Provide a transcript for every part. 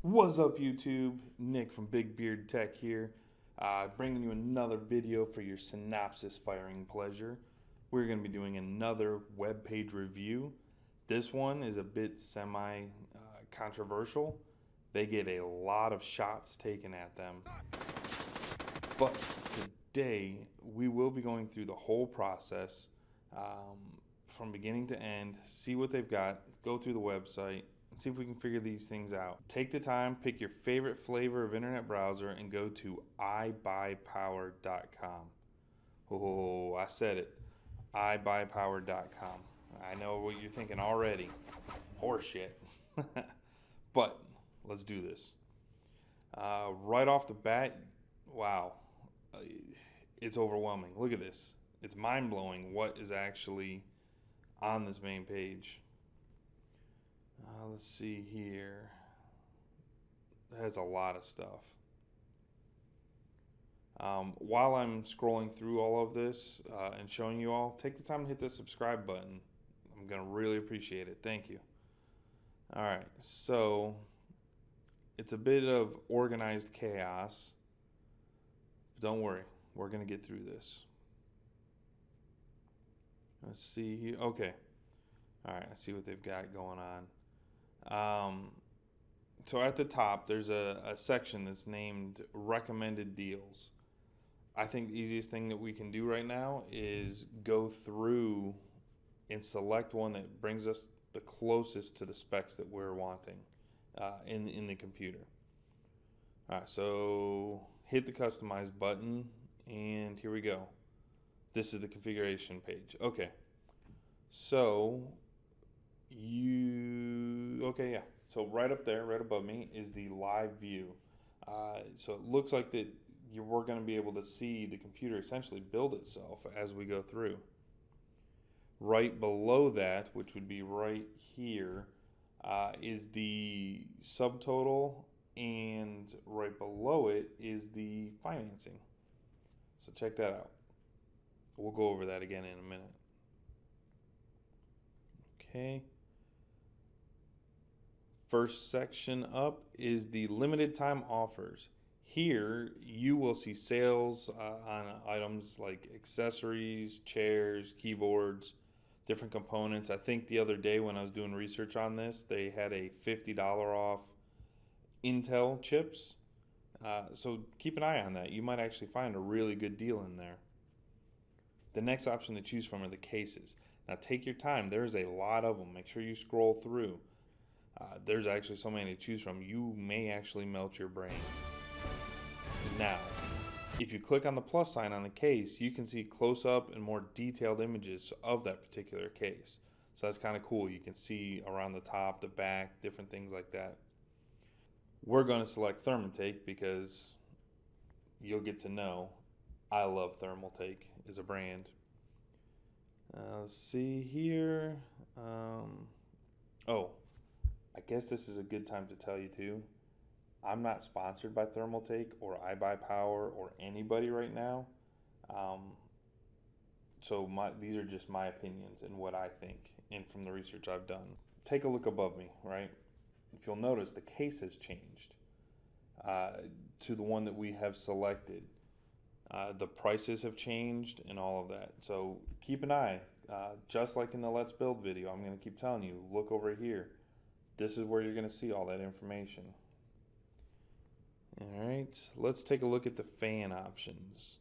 What's up, YouTube? Nick from Big Beard Tech here, bringing you another video for your synopsis firing pleasure. We're going to be doing another web page review. This one is a bit semi-controversial. They get a lot of shots taken at them. But today, we will be going through the whole process from beginning to end, see what they've got, go through the website, and see if we can figure these things out. Take the time, pick your favorite flavor of internet browser, and go to IBuyPower.com. Oh, I said it. IBuyPower.com. I know what you're thinking already. Horseshit. But let's do this. Right off the bat, wow, it's overwhelming. Look at this. It's mind-blowing what is actually on this main page. Let's see here. It has a lot of stuff. While I'm scrolling through all of this and showing you all, take the time to hit the subscribe button. I'm going to really appreciate it. Thank you. All right, so it's a bit of organized chaos. But don't worry, we're going to get through this. Let's see here. Okay. All right, I see what they've got going on. So at the top, there's a section that's named recommended deals. I think the easiest thing that we can do right now is go through and select one that brings us the closest to the specs that we're wanting in the computer. All right, so hit the customize button, and here we go. This is the configuration page. Okay, so so right up there, right above me, is the live view. So it looks like that we're going to be able to see the computer essentially build itself as we go through. Right below that, which would be right here, is the subtotal, and right below it is the financing. So check that out. We'll go over that again in a minute. Okay. First section up is the limited time offers. Here you will see sales on items like accessories, chairs, keyboards, different components. I think the other day when I was doing research on this, they had a $50 off Intel chips. So keep an eye on that. You might actually find a really good deal in there. The next option to choose from are the cases. Now take your time. There's a lot of them. Make sure you scroll through. There's actually so many to choose from. You may actually melt your brain. Now, if you click on the plus sign on the case, you can see close-up and more detailed images of that particular case. So that's kind of cool. You can see around the top, the back, different things like that. We're going to select Thermaltake because you'll get to know I love Thermaltake as a brand. Let's see here. Oh, I guess this is a good time to tell you too. I'm not sponsored by Thermaltake or IBuyPower or anybody right now. So these are just my opinions and what I think and from the research I've done. Take a look above me, right? If you'll notice, the case has changed to the one that we have selected. The prices have changed and all of that. So keep an eye. Just like in the Let's Build video, I'm going to keep telling you, look over here. This is where you're going to see all that information. All right, let's take a look at the fan options.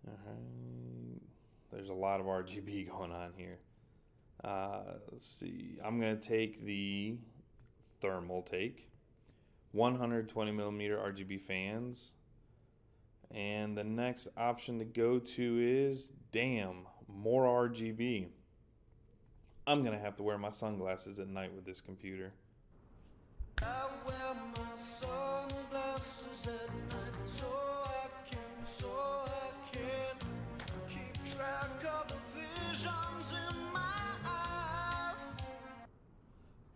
All right, there's a lot of RGB going on here. Let's see, I'm going to take the Thermaltake 120 millimeter RGB fans. And the next option to go to is, damn, more RGB. I'm going to have to wear my sunglasses at night with this computer. I wear my sunglasses at night so I can keep track of the visions in my eyes.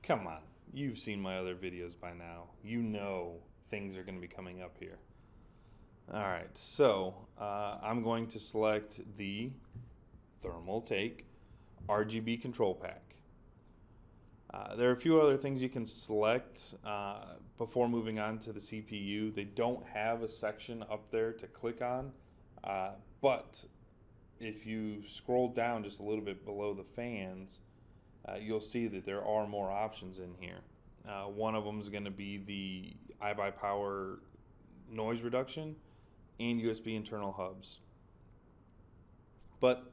Come on, you've seen my other videos by now. You know things are going to be coming up here. Alright, so I'm going to select the Thermaltake RGB control pack. There are a few other things you can select before moving on to the CPU. They don't have a section up there to click on, but if you scroll down just a little bit below the fans, you'll see that there are more options in here. One of them is going to be the IBuyPower noise reduction and USB internal hubs. But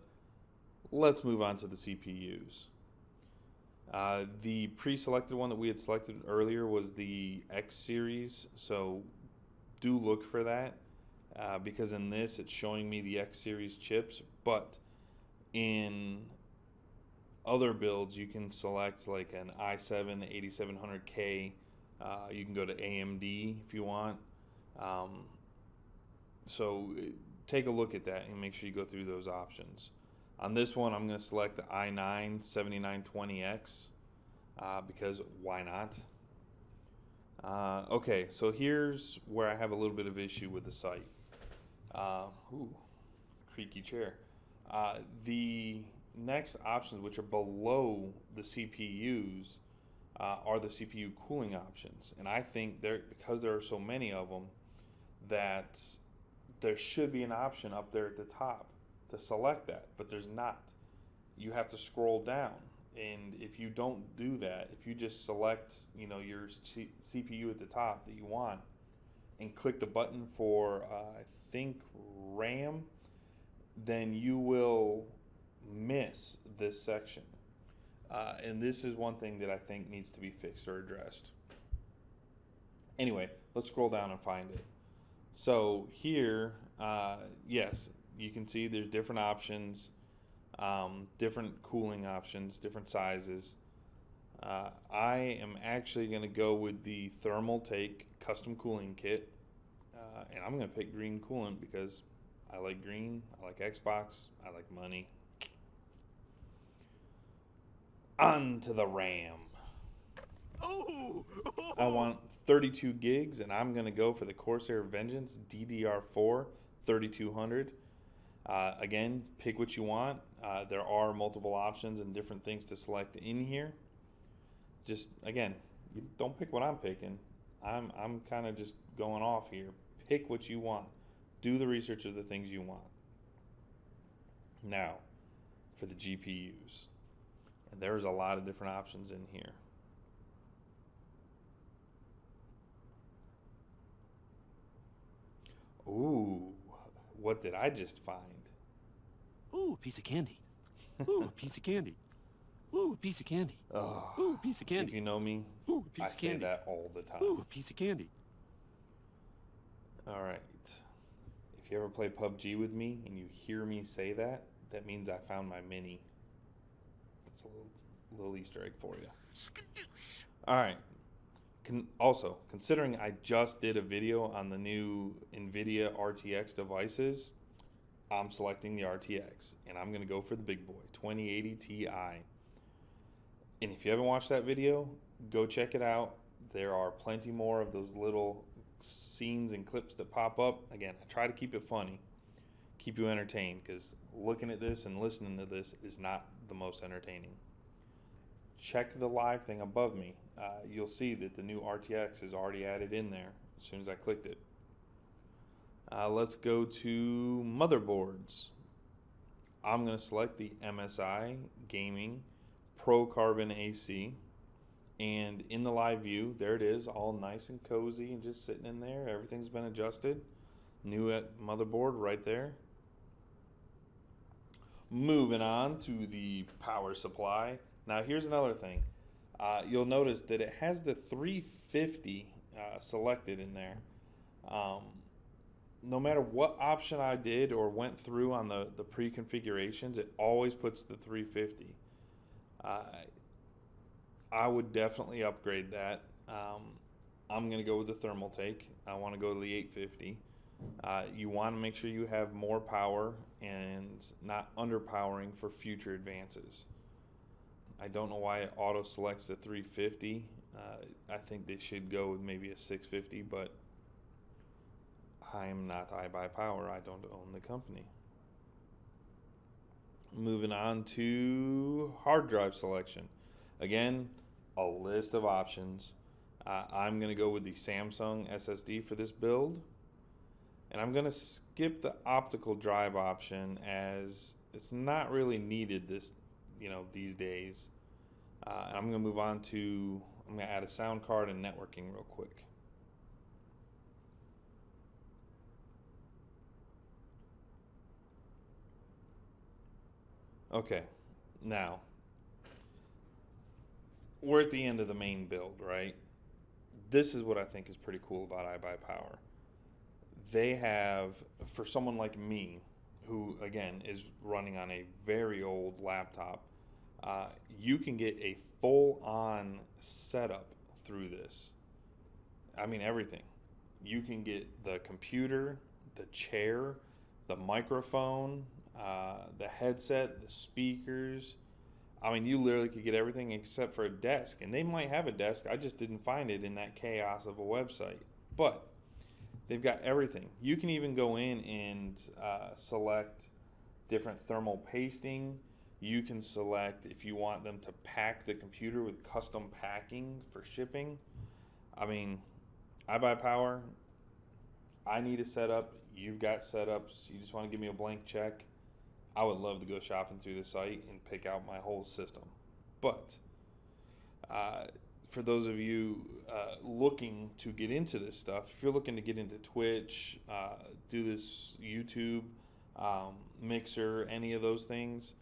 let's move on to the CPUs. The pre-selected one that we had selected earlier was the X series, so do look for that because in this it's showing me the X series chips, but in other builds you can select like an i7 8700K. You can go to AMD if you want. So take a look at that and make sure you go through those options. On this one, I'm going to select the i9 7920X because why not? Okay, so here's where I have a little bit of issue with the site. Ooh, creaky chair. The next options, which are below the CPUs, are the CPU cooling options. And I think because there are so many of them, that there should be an option up there at the top to select that, but there's not. You have to scroll down, and if you don't do that, if you just select your CPU at the top that you want and click the button for I think RAM, then you will miss this section, and this is one thing that I think needs to be fixed or addressed. Anyway, let's scroll down and find it. So here, yes, you can see there's different options, different cooling options, different sizes. I am actually going to go with the Thermal Take custom cooling kit, and I'm going to pick green coolant because I like green, I like Xbox, I like money. On to the RAM. I want 32 gigs, and I'm going to go for the Corsair Vengeance DDR4 3200. Again, pick what you want. There are multiple options and different things to select in here. Just, again, you don't pick what I'm picking. I'm kind of just going off here. Pick what you want. Do the research of the things you want. Now, for the GPUs. And there's a lot of different options in here. Ooh, what did I just find? Ooh, piece of candy. Ooh, piece of candy. Ooh, piece of candy. Oh, Ooh, piece of candy. if you know me, Ooh, piece I of say candy. that all the time. Ooh, piece of candy. All right. If you ever play PUBG with me and you hear me say that, that means I found my mini. That's a little Easter egg for you. Skadoosh. All right. Also, considering I just did a video on the new NVIDIA RTX devices, I'm selecting the RTX, and I'm going to go for the big boy, 2080 Ti. And if you haven't watched that video, go check it out. There are plenty more of those little scenes and clips that pop up. Again, I try to keep it funny, keep you entertained, because looking at this and listening to this is not the most entertaining. Check the live thing above me. You'll see that the new RTX is already added in there as soon as I clicked it. Let's go to motherboards. I'm going to select the MSI Gaming Pro Carbon AC. And in the live view, there it is, all nice and cozy and just sitting in there. Everything's been adjusted. New motherboard right there. Moving on to the power supply. Now here's another thing. You'll notice that it has the 350 selected in there. No matter what option I did or went through on the pre-configurations, it always puts the 350. I would definitely upgrade that. I'm going to go with the Thermal Take. I want to go to the 850. You want to make sure you have more power and not underpowering for future advances. I don't know why it auto selects the 350. I think they should go with maybe a 650, but I'm not IBuyPower. I don't own the company. Moving on to hard drive selection. Again, a list of options. I'm going to go with the Samsung SSD for this build. And I'm going to skip the optical drive option as it's not really needed these days. And I'm going to move on to, I'm going to add a sound card and networking real quick. Okay, now we're at the end of the main build, right? This is what I think is pretty cool about iBuyPower. They have, for someone like me, who again is running on a very old laptop, you can get a full-on setup through this. I mean, everything. You can get the computer, the chair, the microphone, the headset, the speakers. I mean, you literally could get everything except for a desk. And they might have a desk. I just didn't find it in that chaos of a website. But they've got everything. You can even go in and select different thermal pasting. You can select if you want them to pack the computer with custom packing for shipping. I mean, iBuyPower, I need a setup. You've got setups. You just want to give me a blank check. I would love to go shopping through the site and pick out my whole system. But for those of you looking to get into this stuff, if you're looking to get into Twitch, do this YouTube, Mixer, any of those things,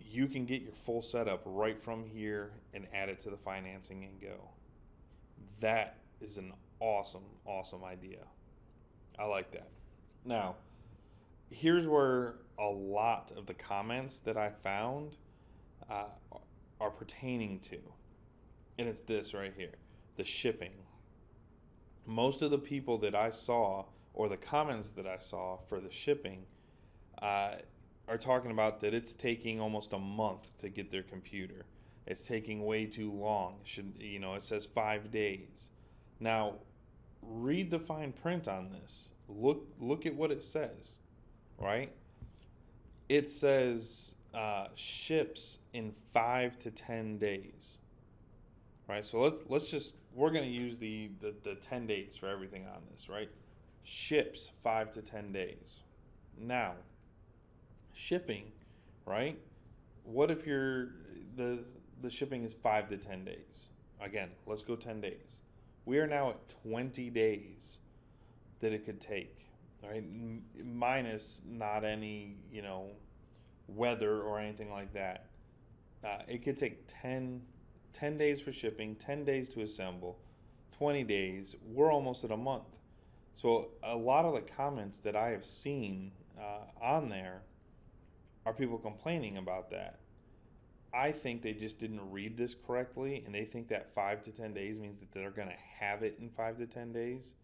you can get your full setup right from here and add it to the financing and go. That is an awesome, awesome idea. I like that. Now, here's where a lot of the comments that I found are pertaining to. And it's this right here, the shipping. Most of the people that I saw, or the comments that I saw for the shipping, are talking about that it's taking almost a month to get their computer. It's taking way too long. It says 5 days. Now, read the fine print on this. Look at what it says, right? It says ships in 5 to 10 days. Right, so we're going to use the 10 days for everything on this, right? Ships 5 to 10 days. Now, shipping, right? What if the shipping is 5 to 10 days? Again, let's go 10 days. We are now at 20 days that it could take, right? Minus not any, weather or anything like that. It could take 10 days for shipping, 10 days to assemble, 20 days. We're almost at a month. So a lot of the comments that I have seen on there are people complaining about that. I think they just didn't read this correctly, and they think that 5 to 10 days means that they're going to have it in 5 to 10 days.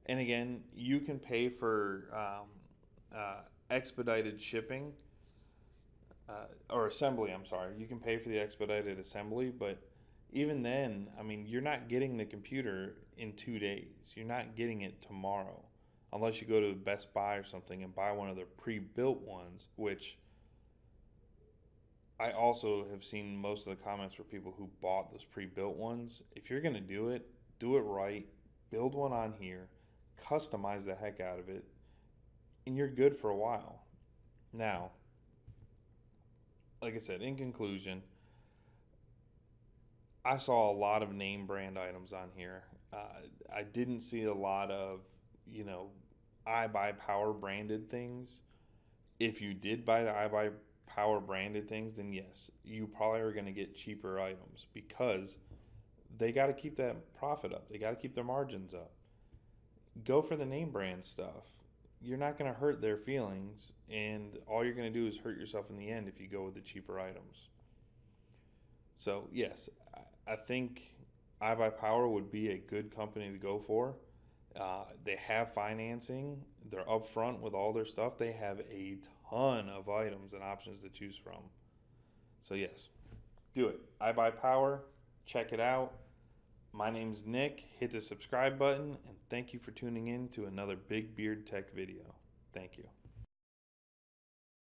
And again, you can pay for expedited shipping or assembly. I'm sorry. You can pay for the expedited assembly, but even then, I mean, you're not getting the computer in 2 days. You're not getting it tomorrow, unless you go to Best Buy or something and buy one of their pre-built ones, which I also have seen most of the comments for people who bought those pre-built ones. If you're going to do it right. Build one on here, customize the heck out of it, and you're good for a while. Now, like I said, in conclusion, I saw a lot of name brand items on here. I didn't see a lot of, iBuyPower branded things. If you did buy the iBuyPower branded things, then yes, you probably are going to get cheaper items because they got to keep that profit up. They got to keep their margins up. Go for the name brand stuff. You're not going to hurt their feelings, and all you're going to do is hurt yourself in the end if you go with the cheaper items. So, yes, I think iBuyPower would be a good company to go for. They have financing. They're upfront with all their stuff. They have a ton of items and options to choose from. So, yes, do it. iBuyPower, check it out. My name's Nick. Hit the subscribe button, and thank you for tuning in to another Big Beard Tech video. Thank you.